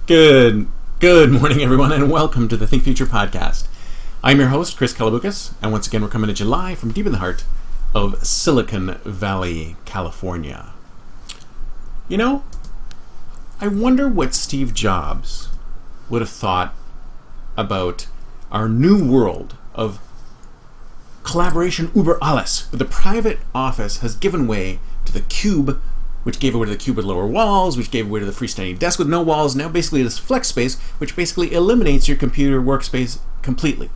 Good morning, everyone, and welcome to the Think Future podcast. I'm your host, Chris Kalabukas, and once again, we're coming at you live from deep in the heart of Silicon Valley, California. You know, I wonder what Steve Jobs would have thought about our new world of collaboration über alles, where the private office has given way to the cube, which gave away to the cube with lower walls, which gave away to the freestanding desk with no walls, now basically this flex space, which basically eliminates your computer workspace completely.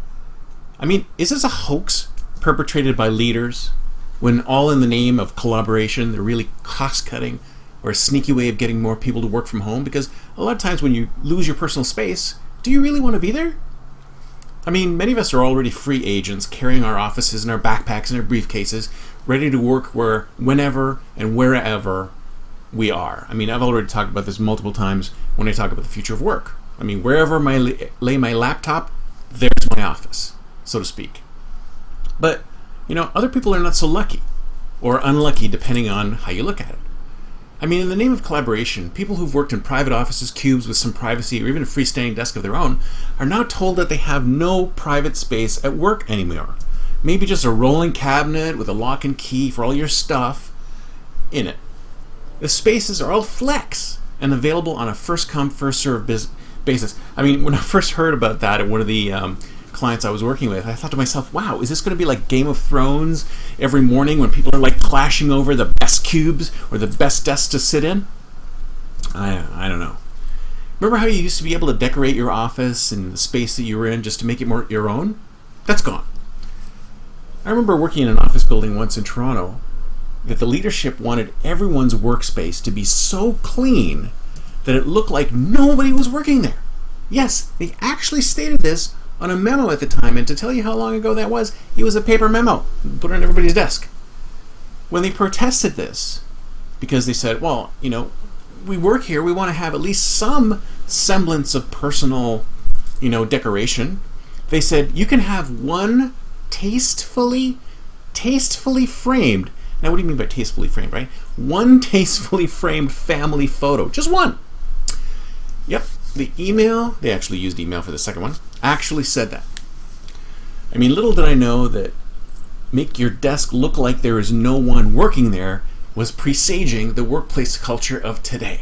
I mean, is this a hoax perpetrated by leaders when all in the name of collaboration, they're really cost-cutting or a sneaky way of getting more people to work from home? Because a lot of times when you lose your personal space, do you really want to be there? I mean, many of us are already free agents carrying our offices and our backpacks and our briefcases, ready to work whenever and wherever we are. I mean, I've already talked about this multiple times when I talk about the future of work. I mean, wherever I lay my laptop, there's my office, so to speak. But, you know, other people are not so lucky, or unlucky, depending on how you look at it. I mean, in the name of collaboration, people who've worked in private offices, cubes with some privacy, or even a freestanding desk of their own, are now told that they have no private space at work anymore. Maybe just a rolling cabinet with a lock and key for all your stuff in it. The spaces are all flex and available on a first-come, first-served basis. I mean, when I first heard about that at one of the clients I was working with, I thought to myself, wow, is this going to be like Game of Thrones every morning when people are like clashing over the best cubes or the best desks to sit in? I don't know. Remember how you used to be able to decorate your office and the space that you were in just to make it more your own? That's gone. I remember working in an office building once in Toronto that the leadership wanted everyone's workspace to be so clean that it looked like nobody was working there. Yes, they actually stated this on a memo at the time, and to tell you how long ago that was, it was a paper memo put on everybody's desk. When they protested this, because they said, well, you know, we work here, we want to have at least some semblance of personal, decoration, they said, you can have one tastefully framed. Now, what do you mean by tastefully framed, right? One tastefully framed family photo. Just one. Yep. The email, they actually used email for the second one, actually said that. I mean, little did I know that make your desk look like there is no one working there was presaging the workplace culture of today.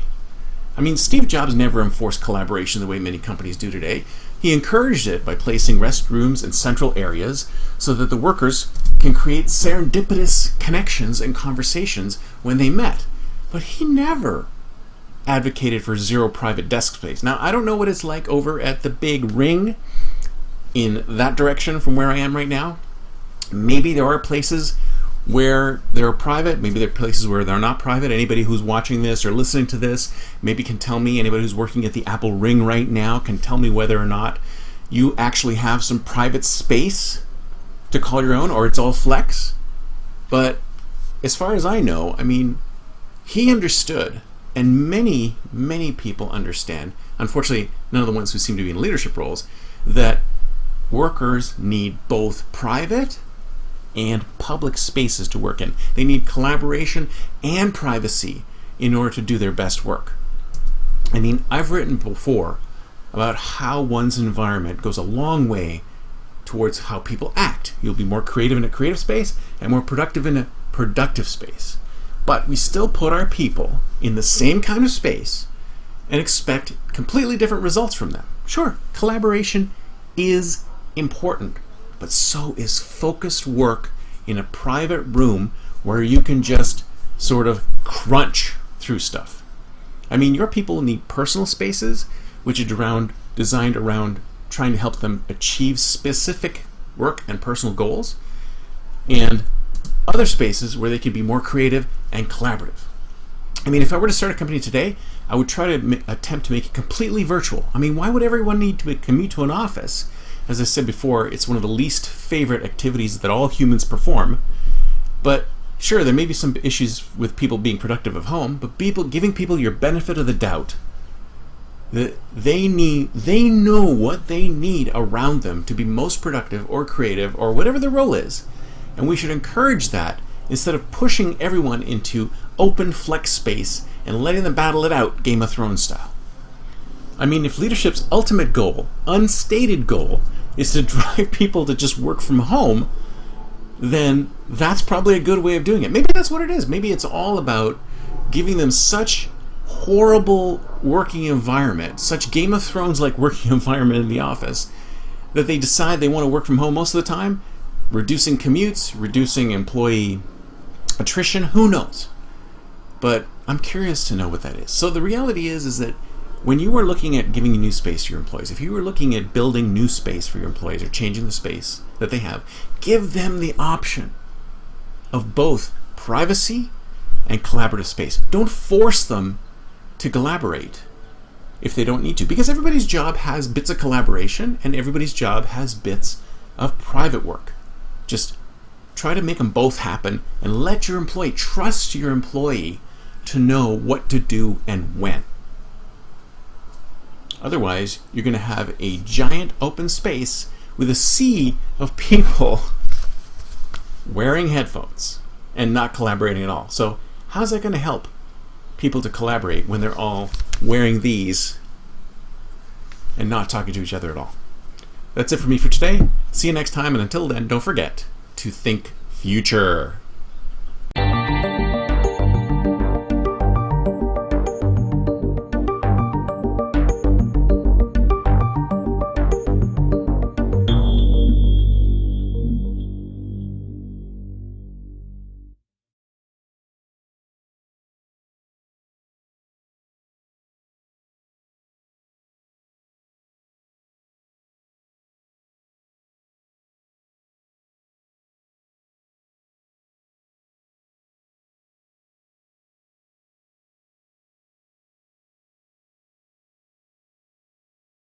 I mean, Steve Jobs never enforced collaboration the way many companies do today. He encouraged it by placing restrooms in central areas so that the workers can create serendipitous connections and conversations when they met. But he never advocated for zero private desk space. Now, I don't know what it's like over at the Big Ring in that direction from where I am right now. Maybe there are places where they're private, maybe there are places where they're not private. Anybody who's watching this or listening to this maybe can tell me, anybody who's working at the Apple Ring right now can tell me whether or not you actually have some private space to call your own, or it's all flex. But as far as I know, I mean, he understood, and many people understand, unfortunately none of the ones who seem to be in leadership roles, that workers need both private and public spaces to work in. They need collaboration and privacy in order to do their best work. I mean, I've written before about how one's environment goes a long way towards how people act. You'll be more creative in a creative space and more productive in a productive space. But we still put our people in the same kind of space and expect completely different results from them. Sure, collaboration is important, but so is focused work in a private room where you can just sort of crunch through stuff. I mean, your people need personal spaces, which are designed around trying to help them achieve specific work and personal goals, and other spaces where they can be more creative and collaborative. I mean, if I were to start a company today, I would try to attempt to make it completely virtual. I mean, why would everyone need to commute to an office? As I said before, it's one of the least favorite activities that all humans perform. But sure, there may be some issues with people being productive at home, but giving people your benefit of the doubt, that they know what they need around them to be most productive or creative or whatever their role is. And we should encourage that instead of pushing everyone into open flex space and letting them battle it out Game of Thrones style. I mean, if leadership's ultimate goal, unstated goal, is to drive people to just work from home, then that's probably a good way of doing it. Maybe that's what it is. Maybe it's all about giving them such horrible working environment, such Game of Thrones-like working environment in the office, that they decide they want to work from home most of the time, reducing commutes, reducing employee attrition, who knows? But I'm curious to know what that is. So the reality is that when you are looking at giving new space to your employees, if you are looking at building new space for your employees or changing the space that they have, give them the option of both privacy and collaborative space. Don't force them to collaborate if they don't need to, because everybody's job has bits of collaboration and everybody's job has bits of private work. Just try to make them both happen and let your employee, trust your employee to know what to do and when. Otherwise, you're going to have a giant open space with a sea of people wearing headphones and not collaborating at all. So how's that going to help people to collaborate when they're all wearing these and not talking to each other at all? That's it for me for today. See you next time, and until then, don't forget to think future.